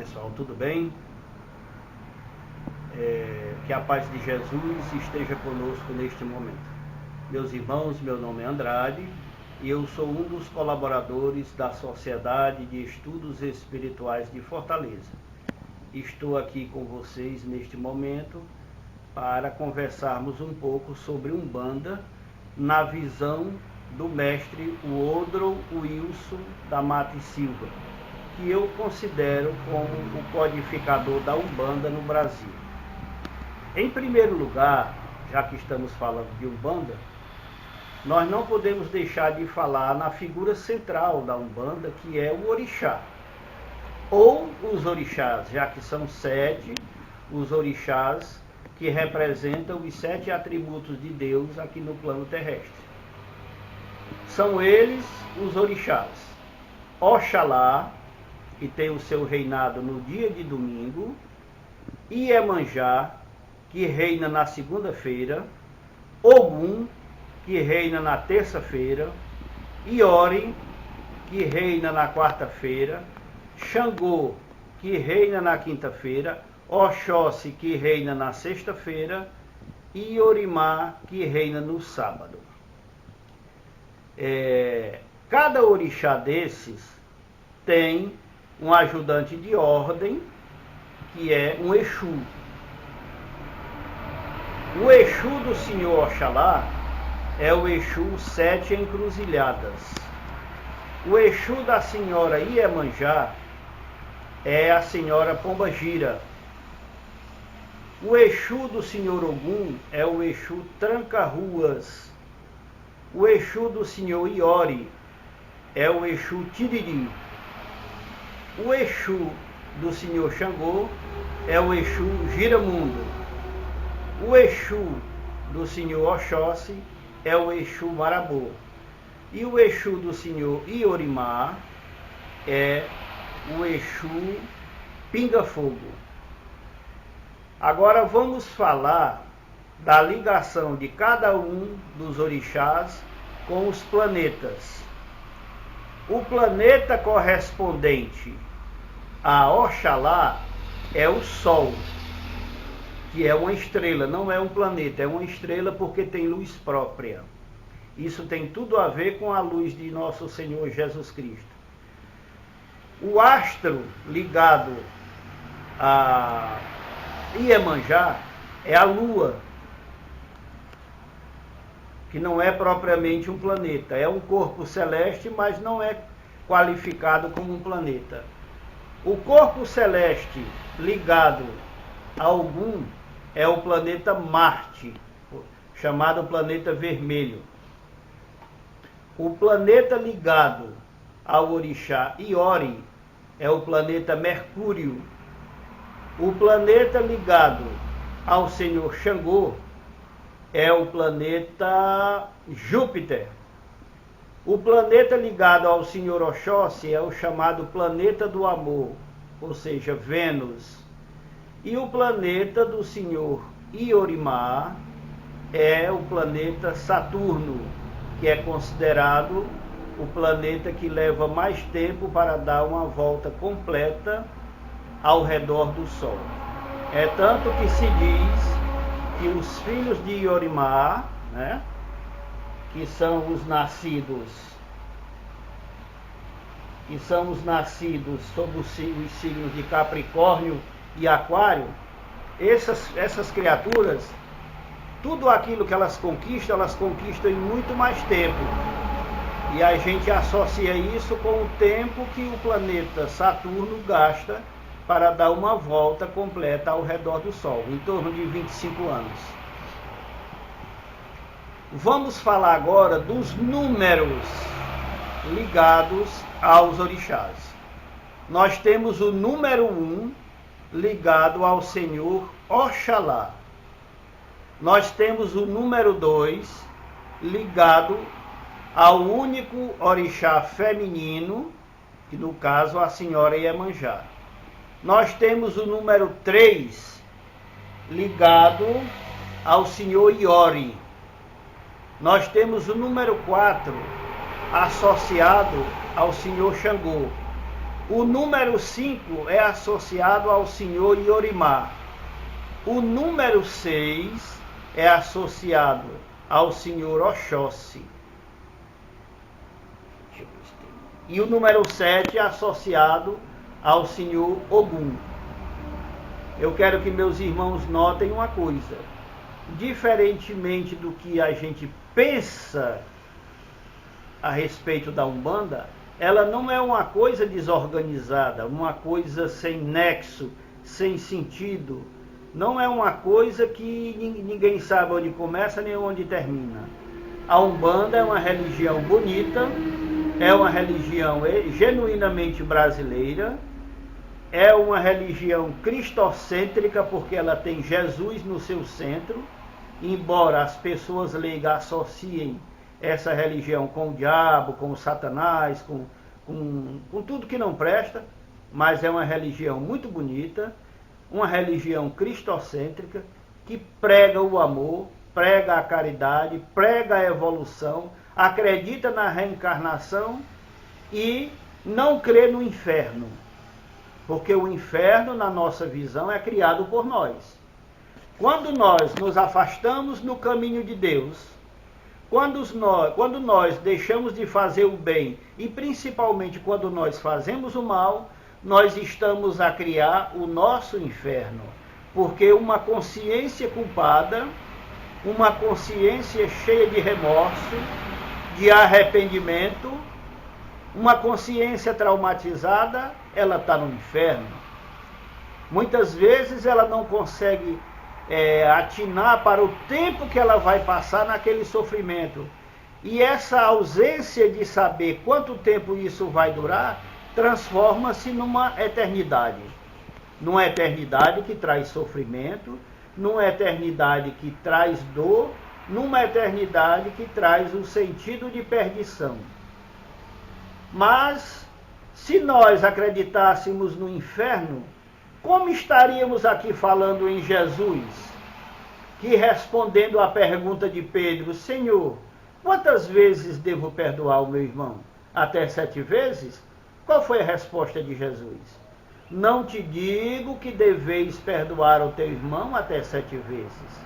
pessoal, tudo bem? Que a paz de Jesus esteja conosco neste momento. Meus irmãos, meu nome é Andrade e eu sou um dos colaboradores da Sociedade de Estudos Espirituais de Fortaleza. Estou aqui com vocês neste momento para conversarmos um pouco sobre Umbanda na visão do mestre Woodrow Wilson da Mata e Silva, que eu considero como o codificador da Umbanda no Brasil. Em primeiro lugar, já que estamos falando de Umbanda, nós não podemos deixar de falar na figura central da Umbanda, que é o orixá, ou os orixás, já que são 7 os orixás que representam os 7 atributos de Deus aqui no plano terrestre. São eles os orixás: Oxalá, que tem o seu reinado no dia de domingo; Iemanjá, que reina na segunda-feira; Ogum, que reina na terça-feira; Iori, que reina na quarta-feira; Xangô, que reina na quinta-feira; Oxóssi, que reina na sexta-feira; e Iorimá, que reina no sábado. Cada orixá desses tem um ajudante de ordem, que é um Exu. O Exu do Senhor Oxalá é o Exu 7 Encruzilhadas. O Exu da Senhora Iemanjá é a Senhora Pombagira. O Exu do Senhor Ogum é o Exu Tranca-Ruas. O Exu do Senhor Iori é o Exu Tiriri. O Exu do Senhor Xangô é o Exu Giramundo. O Exu do Senhor Oxóssi é o Exu Marabô. E o Exu do Senhor Iorimá é o Exu Pinga-Fogo. Agora vamos falar da ligação de cada um dos orixás com os planetas. O planeta correspondente a Oxalá é o Sol, que é uma estrela, não é um planeta, é uma estrela porque tem luz própria. Isso tem tudo a ver com a luz de nosso Senhor Jesus Cristo. O astro ligado a Iemanjá é a Lua, que não é propriamente um planeta, é um corpo celeste, mas não é qualificado como um planeta. O corpo celeste ligado a Ogum é o planeta Marte, chamado planeta vermelho. O planeta ligado ao orixá Iori é o planeta Mercúrio. O planeta ligado ao Senhor Xangô é o planeta Júpiter. O planeta ligado ao Senhor Oxóssi é o chamado planeta do amor, ou seja, Vênus. E o planeta do Senhor Iorimá é o planeta Saturno, que é considerado o planeta que leva mais tempo para dar uma volta completa ao redor do Sol. É tanto que se diz que os filhos de Iorimá, que são os nascidos sob os signos de Capricórnio e Aquário, essas criaturas, tudo aquilo que elas conquistam em muito mais tempo. E a gente associa isso com o tempo que o planeta Saturno gasta para dar uma volta completa ao redor do Sol, em torno de 25 anos. Vamos falar agora dos números ligados aos orixás. Nós temos o número 1 ligado ao Senhor Oxalá. Nós temos o número 2 ligado ao único orixá feminino, que no caso a Senhora Iemanjá. Nós temos o número 3 ligado ao Senhor Iori. Nós temos o número 4 associado ao Senhor Xangô. O número 5 é associado ao senhor Yorimá. O número 6 é associado ao senhor Oxóssi. E o número 7 é associado ao senhor Ogum. Eu quero que meus irmãos notem uma coisa. Diferentemente do que a gente pensa a respeito da Umbanda, ela não é uma coisa desorganizada, uma coisa sem nexo, sem sentido. Não é uma coisa que ninguém sabe onde começa nem onde termina. A Umbanda é uma religião bonita, é uma religião genuinamente brasileira, é uma religião cristocêntrica, porque ela tem Jesus no seu centro, embora as pessoas leigas associem essa religião com o diabo, com o Satanás, com tudo que não presta, mas é uma religião muito bonita, uma religião cristocêntrica, que prega o amor, prega a caridade, prega a evolução, acredita na reencarnação e não crê no inferno. Porque o inferno, na nossa visão, é criado por nós. Quando nós nos afastamos no caminho de Deus, quando nós deixamos de fazer o bem, e principalmente quando nós fazemos o mal, nós estamos a criar o nosso inferno. Porque uma consciência culpada, uma consciência cheia de remorso, de arrependimento, uma consciência traumatizada, ela está no inferno. Muitas vezes ela não consegue atinar para o tempo que ela vai passar naquele sofrimento. E essa ausência de saber quanto tempo isso vai durar, transforma-se numa eternidade. Numa eternidade que traz sofrimento, numa eternidade que traz dor, numa eternidade que traz o sentido de perdição. Mas, se nós acreditássemos no inferno, como estaríamos aqui falando em Jesus, que respondendo à pergunta de Pedro, Senhor, quantas vezes devo perdoar o meu irmão? Até 7 vezes? Qual foi a resposta de Jesus? Não te digo que deveis perdoar o teu irmão até 7 vezes,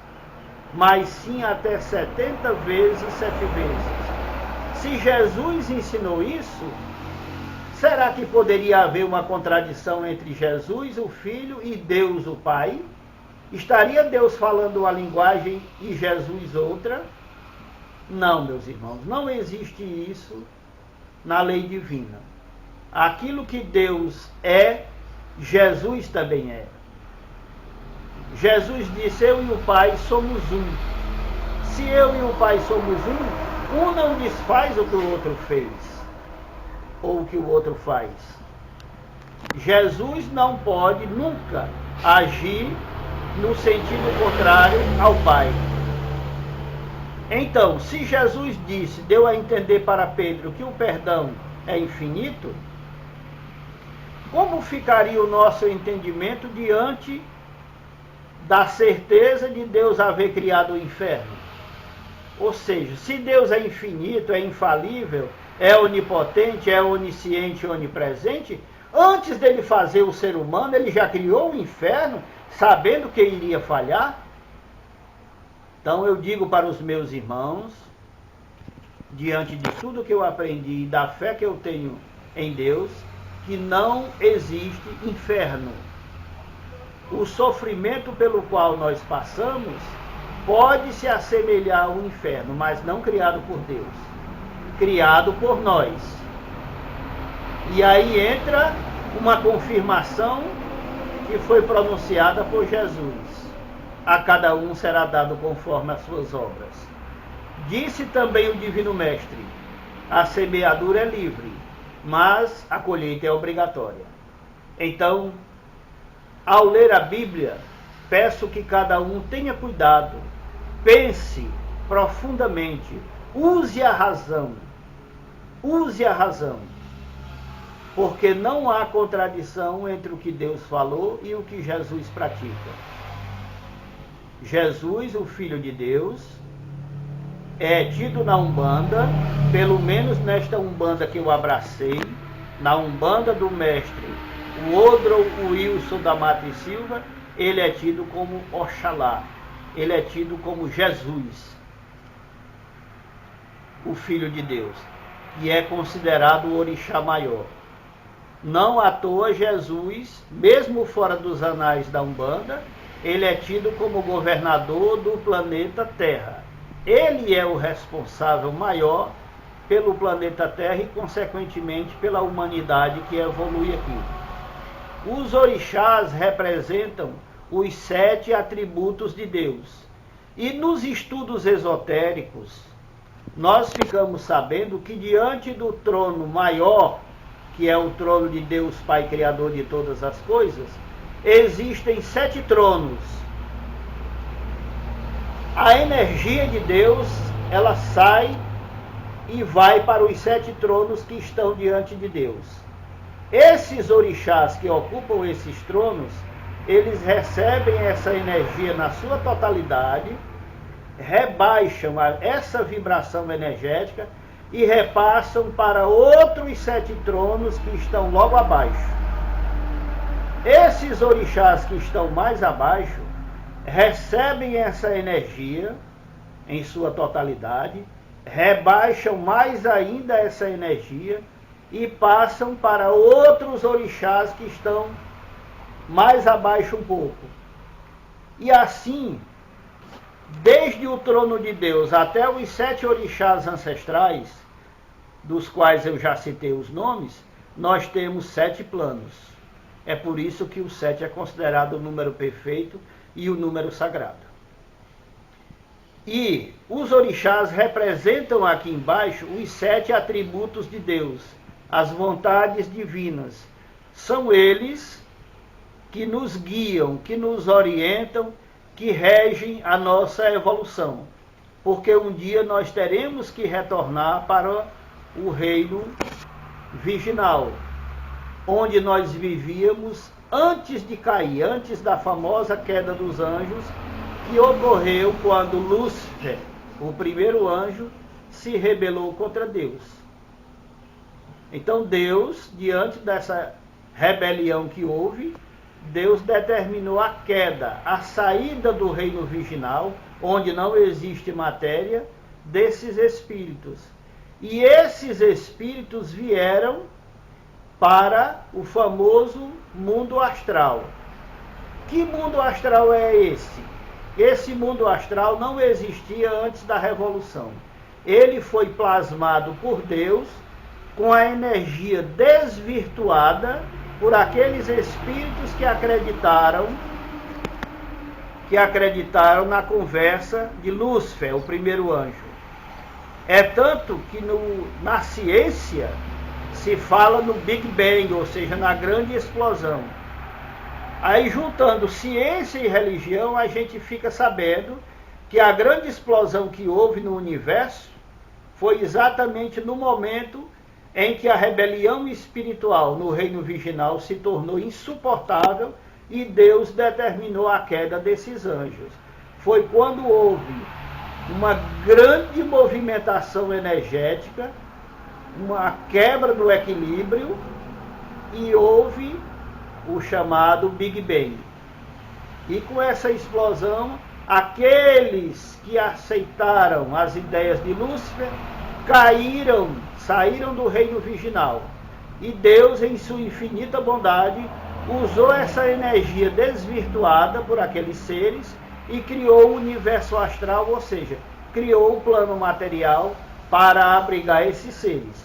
mas sim até 70 vezes 7 vezes. Se Jesus ensinou isso, será que poderia haver uma contradição entre Jesus, o Filho, e Deus, o Pai? Estaria Deus falando uma linguagem e Jesus outra? Não, meus irmãos, não existe isso na lei divina. Aquilo que Deus é, Jesus também é. Jesus disse, eu e o Pai somos um. Se eu e o Pai somos um não desfaz o que o outro fez, ou o que o outro faz. Jesus não pode nunca agir no sentido contrário ao Pai. Então, se Jesus disse, deu a entender para Pedro que o perdão é infinito, como ficaria o nosso entendimento diante da certeza de Deus haver criado o inferno? Ou seja, se Deus é infinito, é infalível, é onipotente, é onisciente, onipresente, antes dele fazer o ser humano, ele já criou o inferno, sabendo que iria falhar? Então eu digo para os meus irmãos, diante de tudo que eu aprendi e da fé que eu tenho em Deus, que não existe inferno. O sofrimento pelo qual nós passamos pode se assemelhar ao inferno, mas não criado por Deus, criado por nós. E aí entra uma confirmação que foi pronunciada por Jesus. A cada um será dado conforme as suas obras. Disse também o Divino Mestre, a semeadura é livre, mas a colheita é obrigatória. Então, ao ler a Bíblia, peço que cada um tenha cuidado, pense profundamente, use a razão, porque não há contradição entre o que Deus falou e o que Jesus pratica. Jesus, o Filho de Deus, é tido na Umbanda, pelo menos nesta Umbanda que eu abracei, na Umbanda do mestre Woodrow Wilson da Mata e Silva, ele é tido como Oxalá, ele é tido como Jesus, o Filho de Deus, e é considerado o orixá maior. Não à toa Jesus, mesmo fora dos anais da Umbanda, ele é tido como governador do planeta Terra. Ele é o responsável maior pelo planeta Terra e, consequentemente, pela humanidade que evolui aqui. Os orixás representam os 7 atributos de Deus. E nos estudos esotéricos, nós ficamos sabendo que diante do trono maior, que é o trono de Deus Pai Criador de todas as coisas, existem 7 tronos. A energia de Deus, ela sai e vai para os 7 tronos que estão diante de Deus. Esses orixás que ocupam esses tronos, eles recebem essa energia na sua totalidade, rebaixam essa vibração energética e repassam para outros 7 tronos que estão logo abaixo. Esses orixás que estão mais abaixo recebem essa energia em sua totalidade, rebaixam mais ainda essa energia e passam para outros orixás que estão mais abaixo um pouco. E assim, desde o trono de Deus até os 7 orixás ancestrais, dos quais eu já citei os nomes, nós temos 7 planos. É por isso que o 7 é considerado o número perfeito e o número sagrado. E os orixás representam aqui embaixo os 7 atributos de Deus, as vontades divinas. São eles que nos guiam, que nos orientam, que regem a nossa evolução. Porque um dia nós teremos que retornar para o reino virginal, onde nós vivíamos antes de cair, antes da famosa queda dos anjos, que ocorreu quando Lúcifer, o primeiro anjo, se rebelou contra Deus. Então Deus, diante dessa rebelião que houve, Deus determinou a queda, a saída do reino virginal, onde não existe matéria, desses espíritos. E esses espíritos vieram para o famoso mundo astral. Que mundo astral é esse? Esse mundo astral não existia antes da Revolução. Ele foi plasmado por Deus com a energia desvirtuada por aqueles espíritos que acreditaram na conversa de Lúcifer, o primeiro anjo. É tanto que na ciência se fala no Big Bang, ou seja, na grande explosão. Aí, juntando ciência e religião, a gente fica sabendo que a grande explosão que houve no universo foi exatamente no momento em que a rebelião espiritual no reino virginal se tornou insuportável e Deus determinou a queda desses anjos. Foi quando houve uma grande movimentação energética, uma quebra do equilíbrio, e houve o chamado Big Bang. E com essa explosão, aqueles que aceitaram as ideias de Lúcifer saíram do reino virginal. E Deus, em sua infinita bondade, usou essa energia desvirtuada por aqueles seres e criou o universo astral, ou seja, criou o plano material para abrigar esses seres.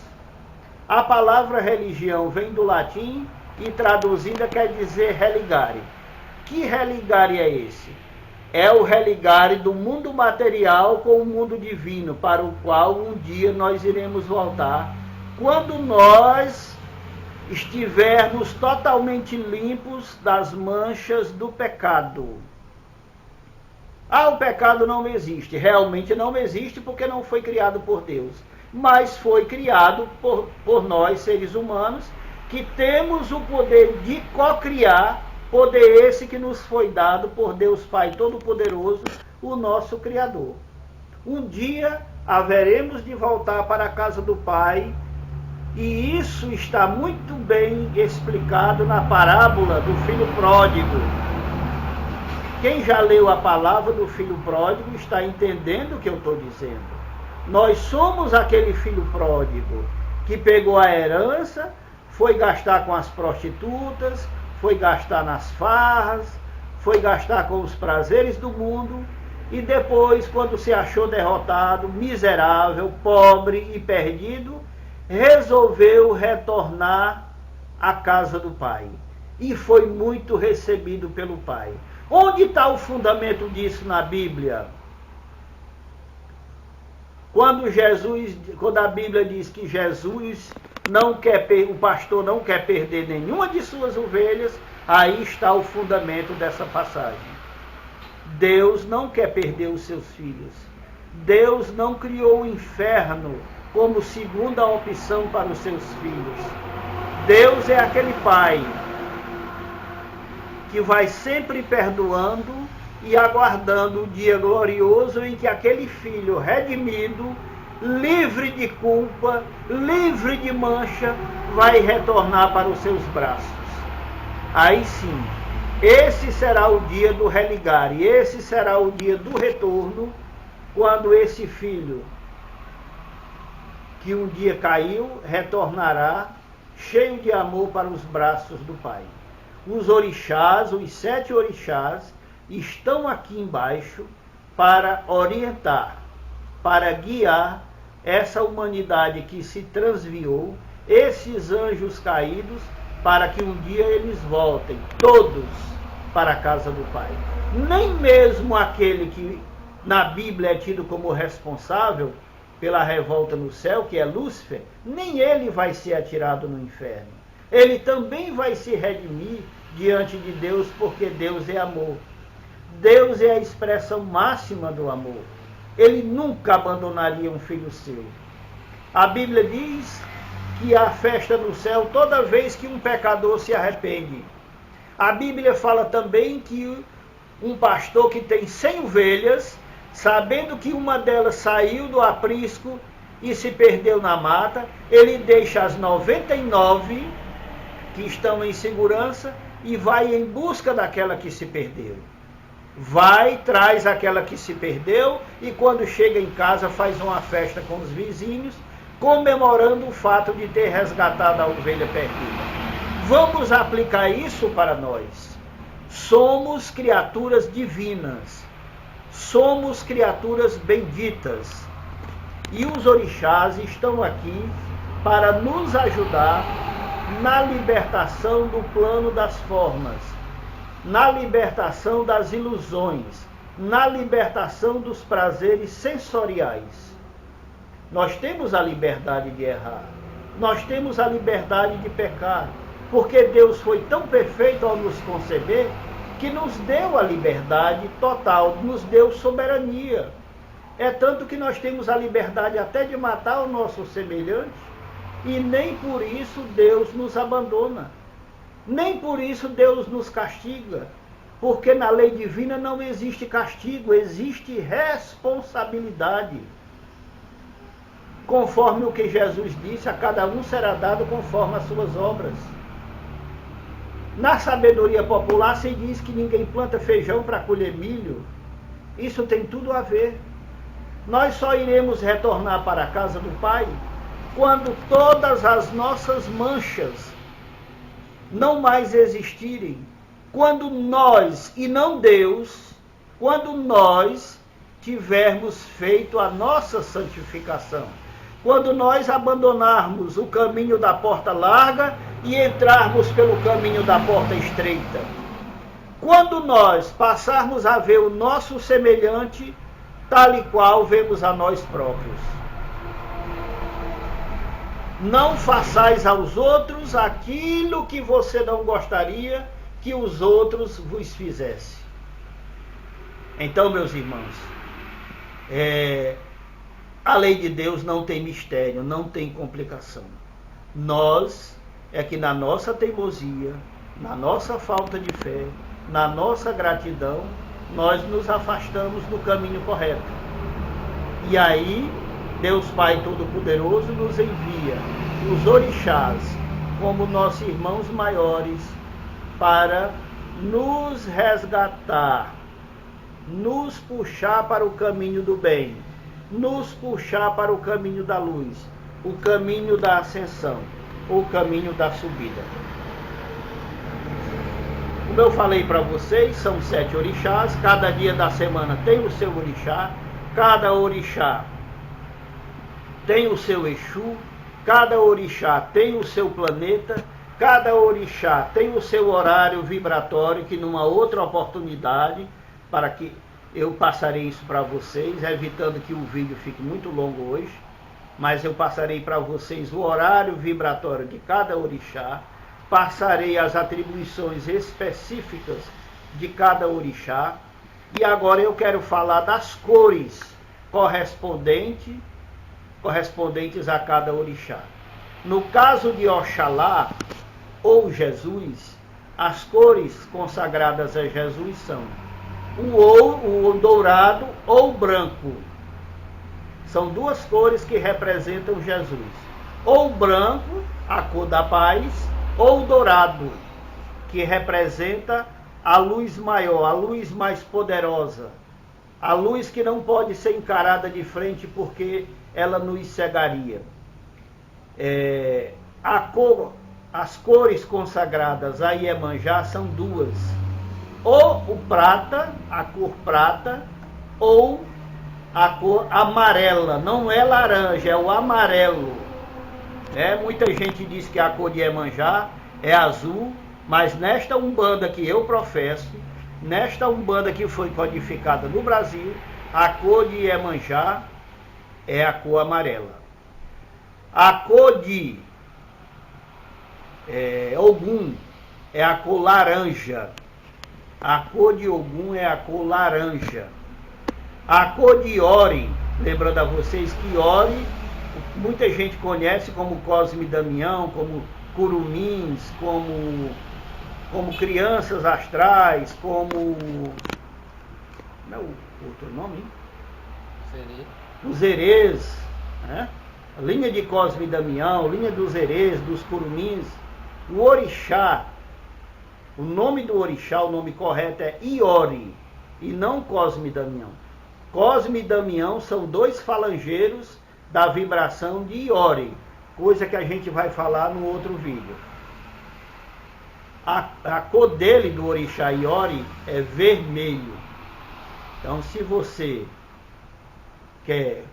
A palavra religião vem do latim e traduzida quer dizer religare. Que religare é esse? É o religare do mundo material com o mundo divino, para o qual um dia nós iremos voltar, quando nós estivermos totalmente limpos das manchas do pecado. O pecado não existe. Realmente não existe, porque não foi criado por Deus, mas foi criado por nós, seres humanos, que temos o poder de co-criar, poder esse que nos foi dado por Deus Pai Todo-Poderoso, o nosso Criador. Um dia haveremos de voltar para a casa do Pai E isso está muito bem explicado na parábola do filho pródigo. Quem já leu a palavra do filho pródigo está entendendo o que eu estou dizendo. Nós somos aquele filho pródigo que pegou a herança, foi gastar com as prostitutas, foi gastar nas farras, foi gastar com os prazeres do mundo, e depois, quando se achou derrotado, miserável, pobre e perdido, resolveu retornar à casa do pai. E foi muito recebido pelo pai. Onde está o fundamento disso na Bíblia? Quando a Bíblia diz que Jesus o pastor não quer perder nenhuma de suas ovelhas, aí está o fundamento dessa passagem. Deus não quer perder os seus filhos. Deus não criou o inferno como segunda opção para os seus filhos. Deus é aquele pai que vai sempre perdoando e aguardando o dia glorioso em que aquele filho redimido, livre de culpa, livre de mancha, vai retornar para os seus braços. Aí sim, esse será o dia do religar, e esse será o dia do retorno, quando esse filho, que um dia caiu, retornará cheio de amor para os braços do Pai. Os orixás, os 7 orixás, estão aqui embaixo para orientar, para guiar essa humanidade que se transviou, esses anjos caídos, para que um dia eles voltem todos para a casa do Pai. Nem mesmo aquele que na Bíblia é tido como responsável pela revolta no céu, que é Lúcifer, nem ele vai ser atirado no inferno. Ele também vai se redimir diante de Deus, porque Deus é amor. Deus é a expressão máxima do amor. Ele nunca abandonaria um filho seu. A Bíblia diz que há festa no céu toda vez que um pecador se arrepende. A Bíblia fala também que um pastor que tem 100 ovelhas, sabendo que uma delas saiu do aprisco e se perdeu na mata, ele deixa as 99 que estão em segurança e vai em busca daquela que se perdeu. Vai, traz aquela que se perdeu e quando chega em casa faz uma festa com os vizinhos, comemorando o fato de ter resgatado a ovelha perdida. Vamos aplicar isso para nós. Somos criaturas divinas. Somos criaturas benditas. E os orixás estão aqui para nos ajudar na libertação do plano das formas, na libertação das ilusões, na libertação dos prazeres sensoriais. Nós temos a liberdade de errar, nós temos a liberdade de pecar, porque Deus foi tão perfeito ao nos conceber que nos deu a liberdade total, nos deu soberania. É tanto que nós temos a liberdade até de matar o nosso semelhante, e nem por isso Deus nos abandona. Nem por isso Deus nos castiga, porque na lei divina não existe castigo, existe responsabilidade. Conforme o que Jesus disse, a cada um será dado conforme as suas obras. Na sabedoria popular se diz que ninguém planta feijão para colher milho. Isso tem tudo a ver. Nós só iremos retornar para a casa do Pai quando todas as nossas manchas não mais existirem, quando nós, e não Deus, quando nós tivermos feito a nossa santificação, quando nós abandonarmos o caminho da porta larga e entrarmos pelo caminho da porta estreita, quando nós passarmos a ver o nosso semelhante tal e qual vemos a nós próprios. Não façais aos outros aquilo que você não gostaria que os outros vos fizessem. Então, meus irmãos, a lei de Deus não tem mistério, não tem complicação. Nós é que na nossa teimosia, na nossa falta de fé, na nossa gratidão, nós nos afastamos do caminho correto. E aí, Deus Pai Todo-Poderoso nos envia os orixás como nossos irmãos maiores para nos resgatar, nos puxar para o caminho do bem, nos puxar para o caminho da luz, o caminho da ascensão, o caminho da subida. Como eu falei para vocês, são 7 orixás, cada dia da semana tem o seu orixá, cada orixá tem o seu Exu, cada orixá tem o seu planeta, cada orixá tem o seu horário vibratório, que numa outra oportunidade, para que eu passarei isso para vocês, evitando que o vídeo fique muito longo hoje, mas eu passarei para vocês o horário vibratório de cada orixá, passarei as atribuições específicas de cada orixá, e agora eu quero falar das cores correspondentes a cada orixá. No caso de Oxalá ou Jesus, as cores consagradas a Jesus são o ouro, o dourado ou o branco. São 2 cores que representam Jesus. Ou o branco, a cor da paz, ou o dourado, que representa a luz maior, a luz mais poderosa, a luz que não pode ser encarada de frente porque ela nos cegaria. As cores consagradas a Iemanjá são 2. Ou o prata, a cor prata, ou a cor amarela. Não é laranja, é o amarelo. Muita gente diz que a cor de Iemanjá é azul, mas nesta Umbanda que eu professo, nesta Umbanda que foi codificada no Brasil, a cor de Iemanjá é a cor amarela. A cor de Ogum é a cor laranja. A cor de Ogum é a cor laranja. A cor de Ori, lembrando a vocês que Ori, muita gente conhece como Cosme e Damião, como curumins, como crianças astrais, como... Como é o outro nome, hein? Os Erês, né? A linha de Cosme e Damião, linha dos Erês, dos curumins. O orixá, o nome do orixá, o nome correto é Iori, e não Cosme e Damião. Cosme e Damião são 2 falangeiros da vibração de Iori, coisa que a gente vai falar no outro vídeo. A cor dele, do orixá Iori, é vermelho. Então, se você quer,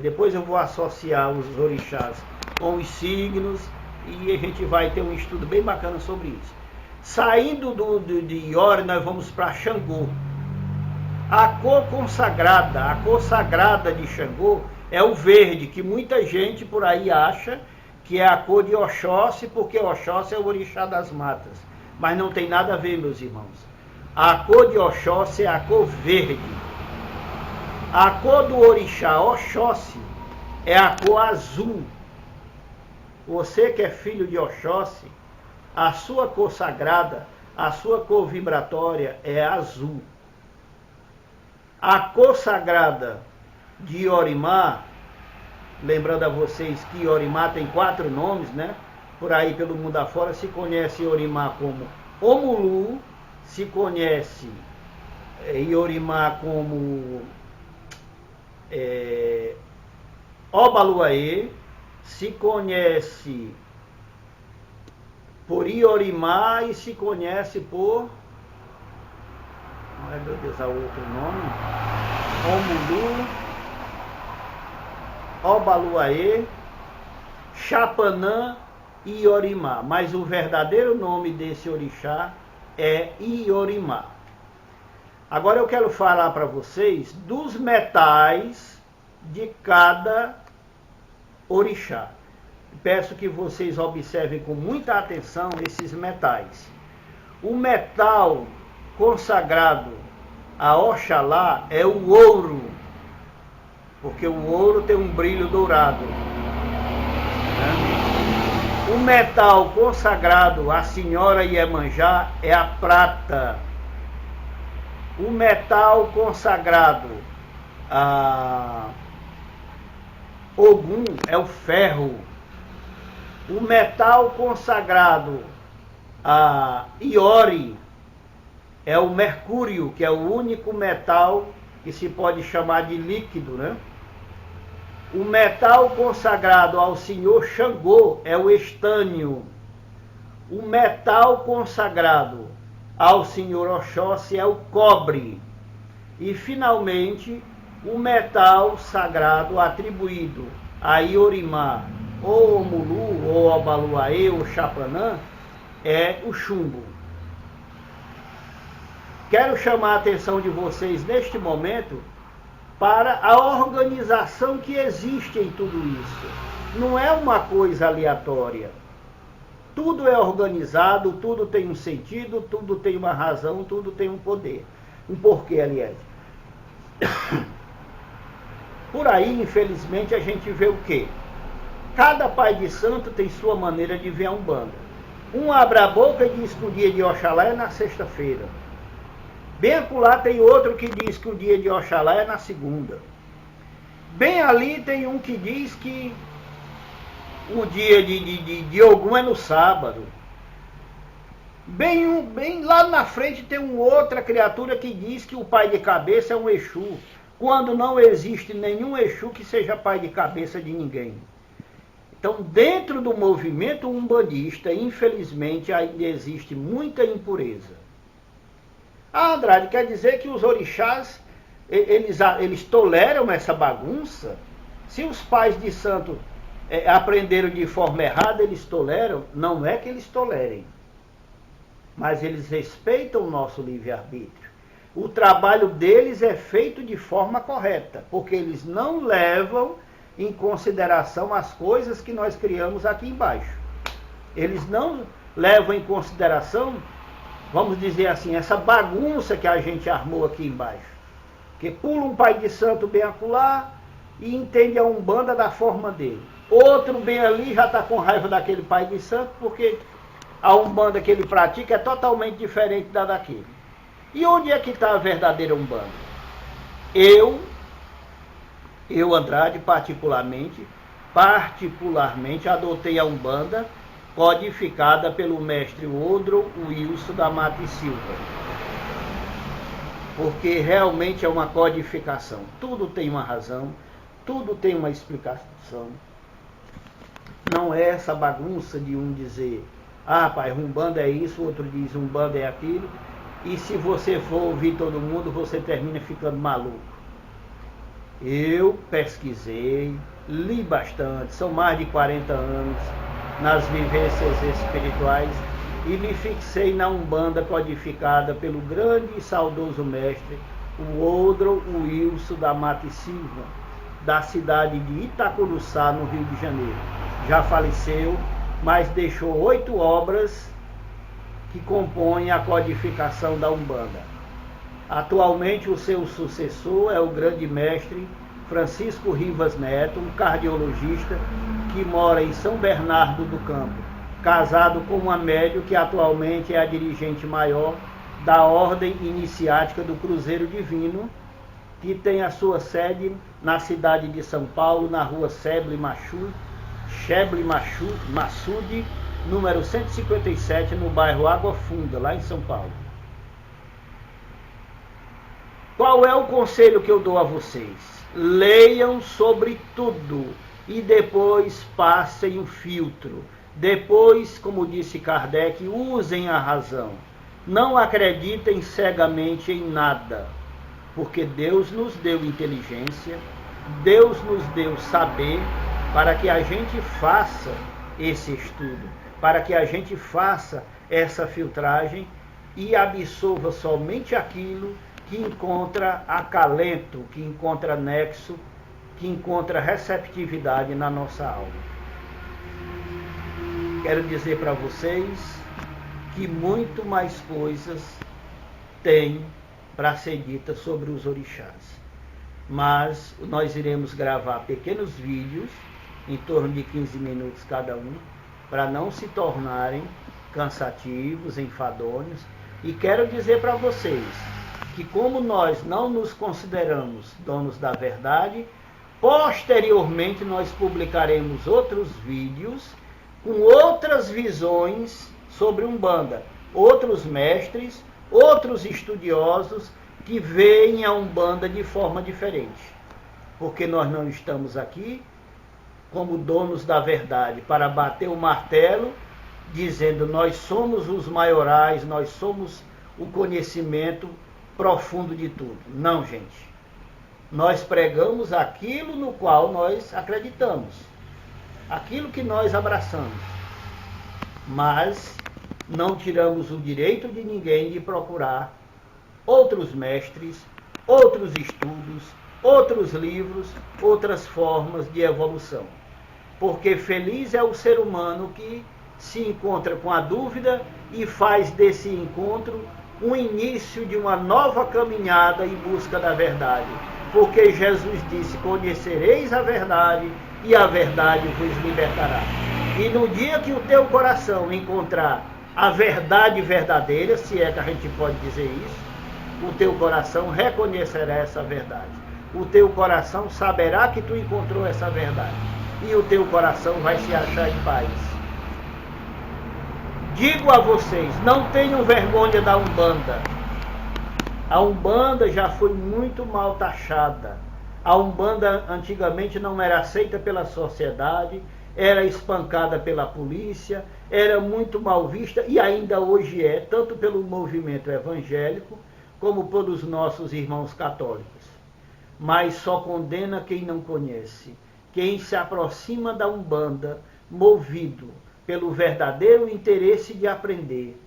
depois eu vou associar os orixás com os signos e a gente vai ter um estudo bem bacana sobre isso. Saindo de Iori, nós vamos para Xangô. A cor consagrada, a cor sagrada de Xangô é o verde, que muita gente por aí acha que é a cor de Oxóssi, porque Oxóssi é o orixá das matas. Mas não tem nada a ver, meus irmãos. A cor de Oxóssi é a cor verde. A cor do orixá Oxóssi é a cor azul. Você que é filho de Oxóssi, a sua cor sagrada, a sua cor vibratória é azul. A cor sagrada de Iorimá, lembrando a vocês que Iorimá tem 4 nomes, né? Por aí pelo mundo afora se conhece Iorimá como Omulu, se conhece Iorimá como Obaluaê, se conhece por Iorimá e se conhece por... Ai meu Deus, há outro nome. Omulu, Obaluaê, Chapanã e Iorimá. Mas o verdadeiro nome desse orixá é Iorimá. Agora eu quero falar para vocês dos metais de cada orixá. Peço que vocês observem com muita atenção esses metais. O metal consagrado a Oxalá é o ouro, porque o ouro tem um brilho dourado, né? O metal consagrado à Senhora Iemanjá é a prata. O metal consagrado a Ogum é o ferro. O metal consagrado a Iori é o mercúrio, que é o único metal que se pode chamar de líquido, né? O metal consagrado ao senhor Xangô é o estânio. O metal consagrado ao senhor Oxóssi é o cobre. E, finalmente, o metal sagrado atribuído a Iorimá, ou Omulu, ou Obaluaê, ou Chapanã, é o chumbo. Quero chamar a atenção de vocês neste momento para a organização que existe em tudo isso. Não é uma coisa aleatória. Tudo é organizado, tudo tem um sentido, tudo tem uma razão, tudo tem um poder. Um porquê, aliás. Por aí, infelizmente, a gente vê o quê? Cada pai de santo tem sua maneira de ver a Umbanda. Um abre a boca e diz que o dia de Oxalá é na sexta-feira. Bem acolá tem outro que diz que o dia de Oxalá é na segunda. Bem ali tem um que diz que o dia de Ogum é no sábado. Bem lá na frente tem uma outra criatura que diz que o pai de cabeça é um Exu, quando não existe nenhum Exu que seja pai de cabeça de ninguém. Então, dentro do movimento umbandista, infelizmente, ainda existe muita impureza. Ah, Andrade, quer dizer que os orixás, eles toleram essa bagunça? Se os pais de santo aprenderam de forma errada, eles toleram? Não é que eles tolerem, mas eles respeitam o nosso livre-arbítrio. O trabalho deles é feito de forma correta, porque eles não levam em consideração as coisas que nós criamos aqui embaixo. Eles não levam em consideração, vamos dizer assim, essa bagunça que a gente armou aqui embaixo. Porque pula um pai de santo bem acolá e entende a Umbanda da forma dele. Outro bem ali já está com raiva daquele pai de santo, porque a Umbanda que ele pratica é totalmente diferente da daquele. E onde é que está a verdadeira Umbanda? Eu, Andrade, particularmente, adotei a Umbanda codificada pelo mestre Odro Wilson da Mata e Silva. Porque realmente é uma codificação. Tudo tem uma razão, tudo tem uma explicação. Não é essa bagunça de um dizer, ah, pai, Umbanda é isso, o outro diz Umbanda é aquilo, e se você for ouvir todo mundo, você termina ficando maluco. Eu pesquisei, li bastante, são mais de 40 anos nas vivências espirituais e me fixei na Umbanda codificada pelo grande e saudoso mestre, o Odro Wilson da Mata e Silva, da cidade de Itacuruçá, no Rio de Janeiro. Já faleceu, mas deixou 8 obras que compõem a codificação da Umbanda. Atualmente o seu sucessor é o grande mestre Francisco Rivas Neto, um cardiologista que mora em São Bernardo do Campo, casado com uma médium que atualmente é a dirigente maior da Ordem Iniciática do Cruzeiro Divino, que tem a sua sede na cidade de São Paulo, na rua Sheble Massude, número 157, no bairro Água Funda, lá em São Paulo. Qual é o conselho que eu dou a vocês? Leiam sobre tudo e depois passem o filtro. Depois, como disse Kardec, usem a razão. Não acreditem cegamente em nada, porque Deus nos deu inteligência, Deus nos deu saber para que a gente faça esse estudo, para que a gente faça essa filtragem e absorva somente aquilo que encontra acalento, que encontra nexo, que encontra receptividade na nossa alma. Quero dizer para vocês que muito mais coisas tem para ser dita sobre os orixás. Mas nós iremos gravar pequenos vídeos, em torno de 15 minutos cada um, para não se tornarem cansativos, enfadonhos. E quero dizer para vocês que, como nós não nos consideramos donos da verdade, posteriormente nós publicaremos outros vídeos com outras visões sobre Umbanda, outros mestres, outros estudiosos que veem a Umbanda de forma diferente. Porque nós não estamos aqui como donos da verdade para bater o martelo dizendo nós somos os maiorais, nós somos o conhecimento profundo de tudo. Não, gente. Nós pregamos aquilo no qual nós acreditamos, aquilo que nós abraçamos, mas não tiramos o direito de ninguém de procurar outros mestres, outros estudos, outros livros, outras formas de evolução. Porque feliz é o ser humano que se encontra com a dúvida e faz desse encontro um início de uma nova caminhada em busca da verdade. Porque Jesus disse, conhecereis a verdade e a verdade vos libertará. E no dia que o teu coração encontrar a verdade verdadeira, se é que a gente pode dizer isso, o teu coração reconhecerá essa verdade. O teu coração saberá que tu encontrou essa verdade. E o teu coração vai se achar em paz. Digo a vocês, não tenham vergonha da Umbanda. A Umbanda já foi muito mal taxada. A Umbanda antigamente não era aceita pela sociedade, era espancada pela polícia, era muito mal vista e ainda hoje é, tanto pelo movimento evangélico como pelos nossos irmãos católicos. Mas só condena quem não conhece. Quem se aproxima da Umbanda, movido pelo verdadeiro interesse de aprender.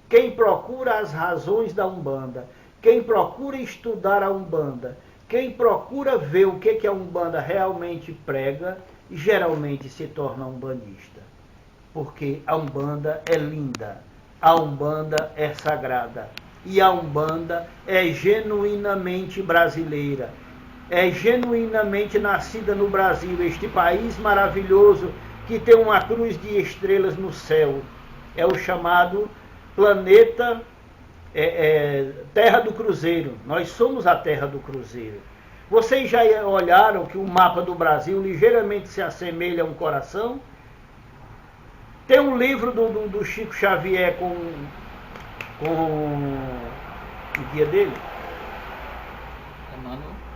Quem procura as razões da Umbanda, quem procura estudar a Umbanda, quem procura ver o que a Umbanda realmente prega, geralmente se torna umbandista. Porque a Umbanda é linda, a Umbanda é sagrada e a Umbanda é genuinamente brasileira. É genuinamente nascida no Brasil, este país maravilhoso que tem uma cruz de estrelas no céu. É o chamado planeta Terra do Cruzeiro. Nós somos a Terra do Cruzeiro. Vocês já olharam que o mapa do Brasil ligeiramente se assemelha a um coração? Tem um livro do Chico Xavier com o guia dele?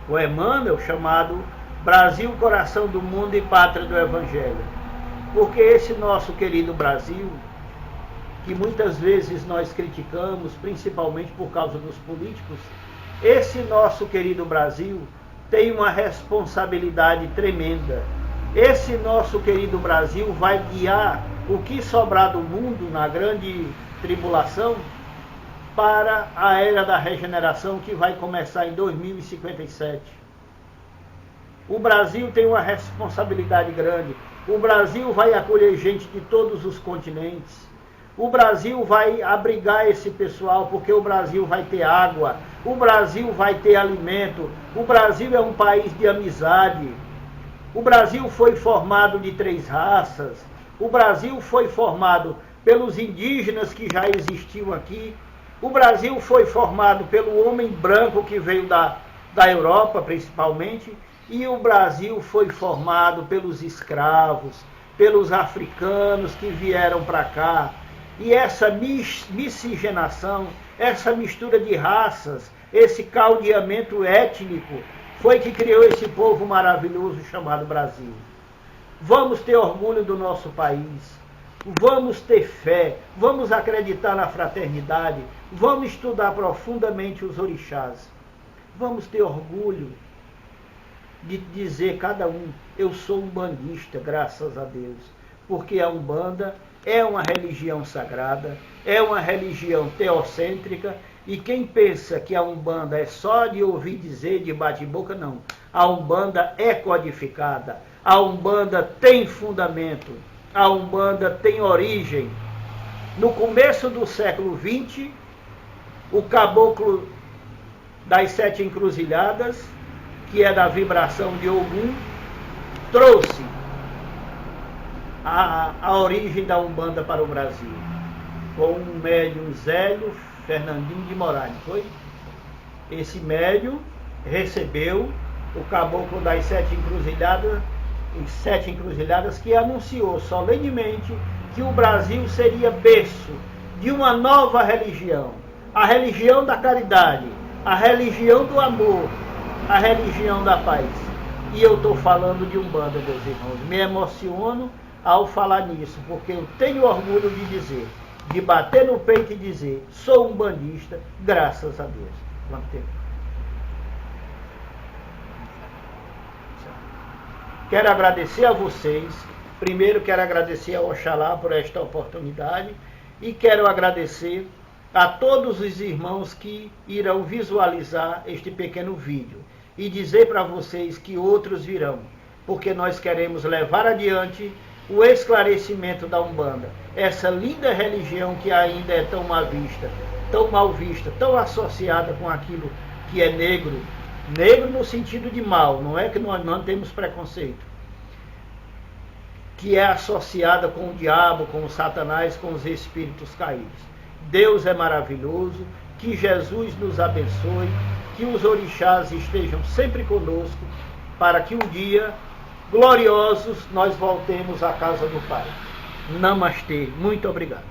O Emmanuel, chamado Brasil, Coração do Mundo e Pátria do Evangelho. Porque esse nosso querido Brasil, que muitas vezes nós criticamos, principalmente por causa dos políticos, esse nosso querido Brasil tem uma responsabilidade tremenda. Esse nosso querido Brasil vai guiar o que sobrar do mundo na grande tribulação para a era da regeneração que vai começar em 2057. O Brasil tem uma responsabilidade grande. O Brasil vai acolher gente de todos os continentes. O Brasil vai abrigar esse pessoal porque o Brasil vai ter água. O Brasil vai ter alimento. O Brasil é um país de amizade. O Brasil foi formado de 3 raças. O Brasil foi formado pelos indígenas que já existiam aqui. O Brasil foi formado pelo homem branco que veio da Europa, principalmente, e o Brasil foi formado pelos escravos, pelos africanos que vieram para cá. E essa miscigenação, essa mistura de raças, esse caldeamento étnico, foi que criou esse povo maravilhoso chamado Brasil. Vamos ter orgulho do nosso país. Vamos ter fé, vamos acreditar na fraternidade, vamos estudar profundamente os orixás. Vamos ter orgulho de dizer cada um, eu sou umbandista, graças a Deus. Porque a Umbanda é uma religião sagrada, é uma religião teocêntrica, e quem pensa que a Umbanda é só de ouvir dizer, de bate-boca, não. A Umbanda é codificada, a Umbanda tem fundamento. A Umbanda tem origem. No começo do século XX, o caboclo das 7 encruzilhadas, que é da vibração de Ogum, trouxe a origem da Umbanda para o Brasil, com um médium Zélio Fernandinho de Moraes, foi? Esse médium recebeu o caboclo das 7 encruzilhadas, que anunciou solenemente que o Brasil seria berço de uma nova religião, a religião da caridade, a religião do amor, a religião da paz. E eu estou falando de Umbanda, meus irmãos. Me emociono ao falar nisso, porque eu tenho orgulho de dizer, de bater no peito e dizer, sou umbandista, graças a Deus. Quanto tempo? Quero agradecer a vocês. Primeiro quero agradecer ao Oxalá por esta oportunidade e quero agradecer a todos os irmãos que irão visualizar este pequeno vídeo e dizer para vocês que outros virão, porque nós queremos levar adiante o esclarecimento da Umbanda, essa linda religião que ainda é tão mal vista, tão associada com aquilo que é negro, negro no sentido de mal, não é que nós não temos preconceito, que é associada com o diabo, com o Satanás, com os espíritos caídos. Deus é maravilhoso, que Jesus nos abençoe, que os orixás estejam sempre conosco, para que um dia, gloriosos, nós voltemos à casa do Pai. Namastê, muito obrigado.